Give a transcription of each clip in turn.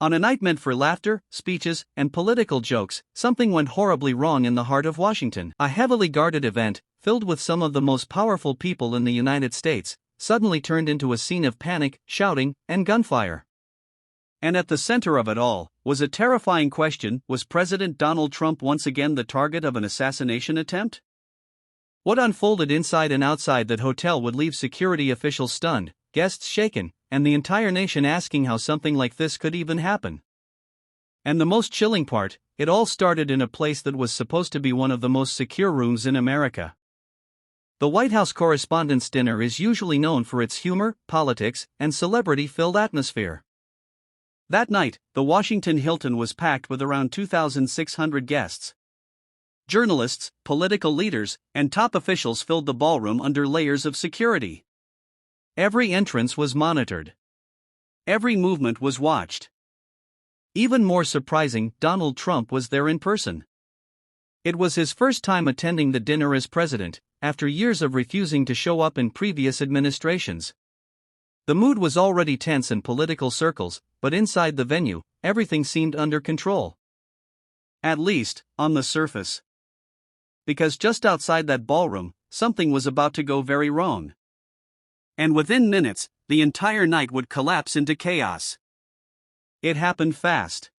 On a night meant for laughter, speeches, and political jokes, something went horribly wrong in the heart of Washington. A heavily guarded event, filled with some of the most powerful people in the United States, suddenly turned into a scene of panic, shouting, and gunfire. And at the center of it all was a terrifying question: was President Donald Trump once again the target of an assassination attempt? What unfolded inside and outside that hotel would leave security officials stunned, guests shaken, and the entire nation asking how something like this could even happen. And the most chilling part, it all started in a place that was supposed to be one of the most secure rooms in America. The White House Correspondents' Dinner is usually known for its humor, politics, and celebrity-filled atmosphere. That night, the Washington Hilton was packed with around 2,600 guests. Journalists, political leaders, and top officials filled the ballroom under layers of security. Every entrance was monitored. Every movement was watched. Even more surprising, Donald Trump was there in person. It was his first time attending the dinner as president, after years of refusing to show up in previous administrations. The mood was already tense in political circles, but inside the venue, everything seemed under control. At least, on the surface. Because just outside that ballroom, something was about to go very wrong. And within minutes, the entire night would collapse into chaos. It happened fast.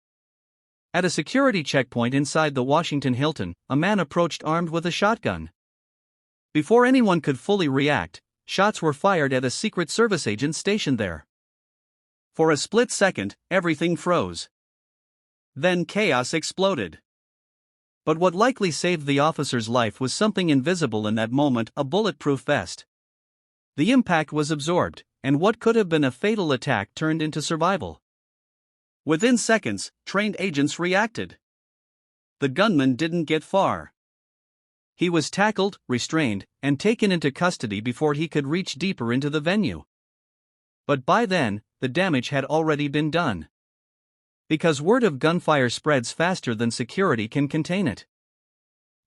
At a security checkpoint inside the Washington Hilton, a man approached armed with a shotgun. Before anyone could fully react, shots were fired at a Secret Service agent stationed there. For a split second, everything froze. Then chaos exploded. But what likely saved the officer's life was something invisible in that moment: a bulletproof vest. The impact was absorbed, and what could have been a fatal attack turned into survival. Within seconds, trained agents reacted. The gunman didn't get far. He was tackled, restrained, and taken into custody before he could reach deeper into the venue. But by then, the damage had already been done. Because word of gunfire spreads faster than security can contain it.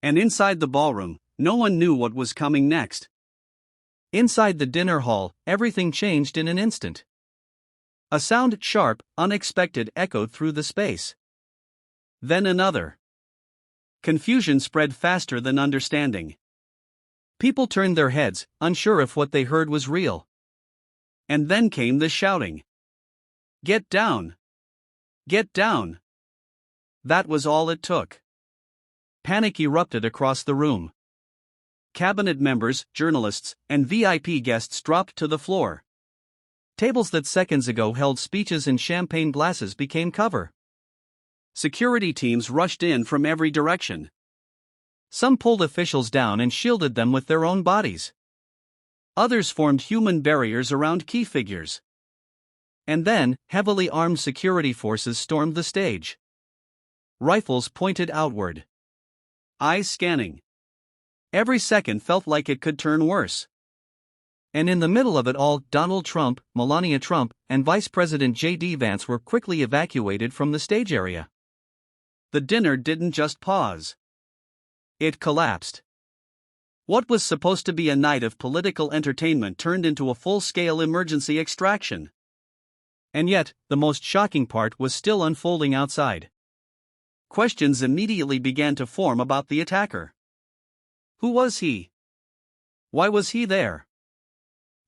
And inside the ballroom, no one knew what was coming next. Inside the dinner hall, everything changed in an instant. A sound, sharp, unexpected, echoed through the space. Then another. Confusion spread faster than understanding. People turned their heads, unsure if what they heard was real. And then came the shouting. "Get down! Get down!" That was all it took. Panic erupted across the room. Cabinet members, journalists, and VIP guests dropped to the floor. Tables that seconds ago held speeches and champagne glasses became cover. Security teams rushed in from every direction. Some pulled officials down and shielded them with their own bodies. Others formed human barriers around key figures. And then, heavily armed security forces stormed the stage. Rifles pointed outward. Eyes scanning. Every second felt like it could turn worse. And in the middle of it all, Donald Trump, Melania Trump, and Vice President J.D. Vance were quickly evacuated from the stage area. The dinner didn't just pause. It collapsed. What was supposed to be a night of political entertainment turned into a full-scale emergency extraction. And yet, the most shocking part was still unfolding outside. Questions immediately began to form about the attacker. Who was he? Why was he there?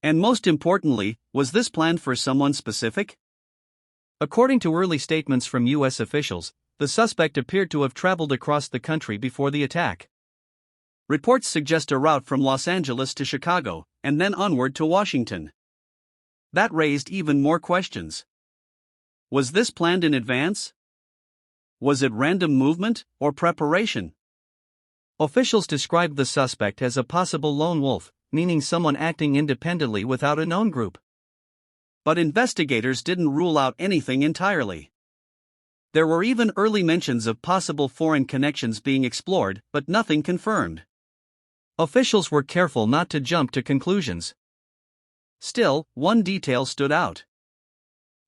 And most importantly, was this planned for someone specific? According to early statements from U.S. officials, the suspect appeared to have traveled across the country before the attack. Reports suggest a route from Los Angeles to Chicago, and then onward to Washington. That raised even more questions. Was this planned in advance? Was it random movement, or preparation? Officials described the suspect as a possible lone wolf, meaning someone acting independently without a known group. But investigators didn't rule out anything entirely. There were even early mentions of possible foreign connections being explored, but nothing confirmed. Officials were careful not to jump to conclusions. Still, one detail stood out.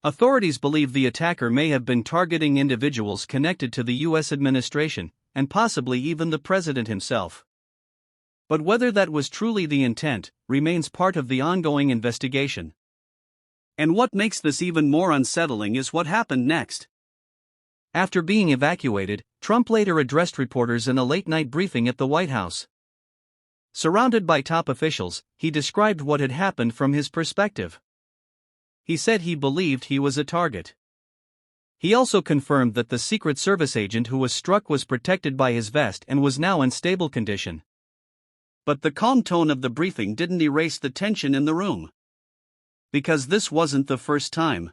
Authorities believe the attacker may have been targeting individuals connected to the U.S. administration, and possibly even the president himself. But whether that was truly the intent remains part of the ongoing investigation. And what makes this even more unsettling is what happened next. After being evacuated, Trump later addressed reporters in a late-night briefing at the White House. Surrounded by top officials, he described what had happened from his perspective. He said he believed he was a target. He also confirmed that the Secret Service agent who was struck was protected by his vest and was now in stable condition. But the calm tone of the briefing didn't erase the tension in the room. Because this wasn't the first time.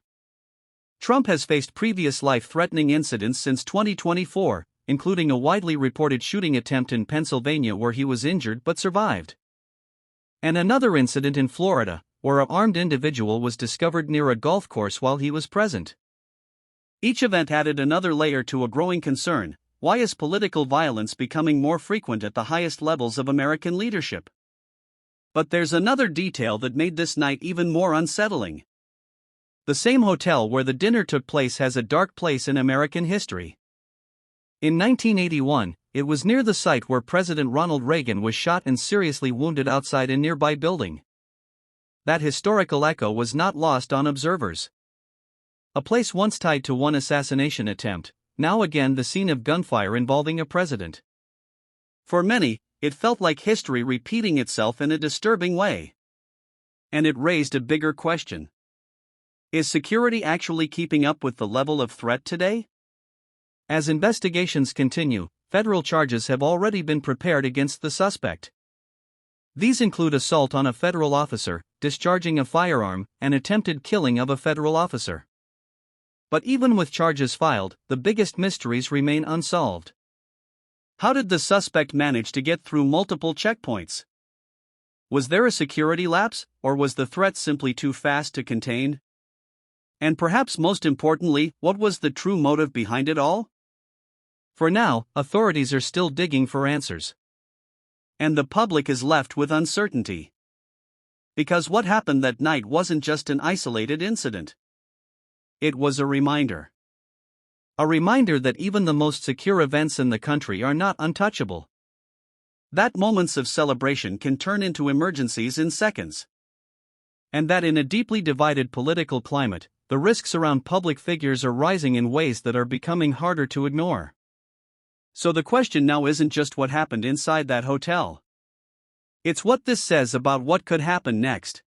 Trump has faced previous life-threatening incidents since 2024, including a widely reported shooting attempt in Pennsylvania where he was injured but survived. And another incident in Florida, where an armed individual was discovered near a golf course while he was present. Each event added another layer to a growing concern: why is political violence becoming more frequent at the highest levels of American leadership? But there's another detail that made this night even more unsettling. The same hotel where the dinner took place has a dark place in American history. In 1981, it was near the site where President Ronald Reagan was shot and seriously wounded outside a nearby building. That historical echo was not lost on observers. A place once tied to one assassination attempt, now again the scene of gunfire involving a president. For many, it felt like history repeating itself in a disturbing way. And it raised a bigger question. Is security actually keeping up with the level of threat today? As investigations continue, federal charges have already been prepared against the suspect. These include assault on a federal officer, discharging a firearm, and attempted killing of a federal officer. But even with charges filed, the biggest mysteries remain unsolved. How did the suspect manage to get through multiple checkpoints? Was there a security lapse, or was the threat simply too fast to contain? And perhaps most importantly, what was the true motive behind it all? For now, authorities are still digging for answers. And the public is left with uncertainty. Because what happened that night wasn't just an isolated incident. It was a reminder. A reminder that even the most secure events in the country are not untouchable. That moments of celebration can turn into emergencies in seconds. And that in a deeply divided political climate, the risks around public figures are rising in ways that are becoming harder to ignore. So the question now isn't just what happened inside that hotel. It's what this says about what could happen next.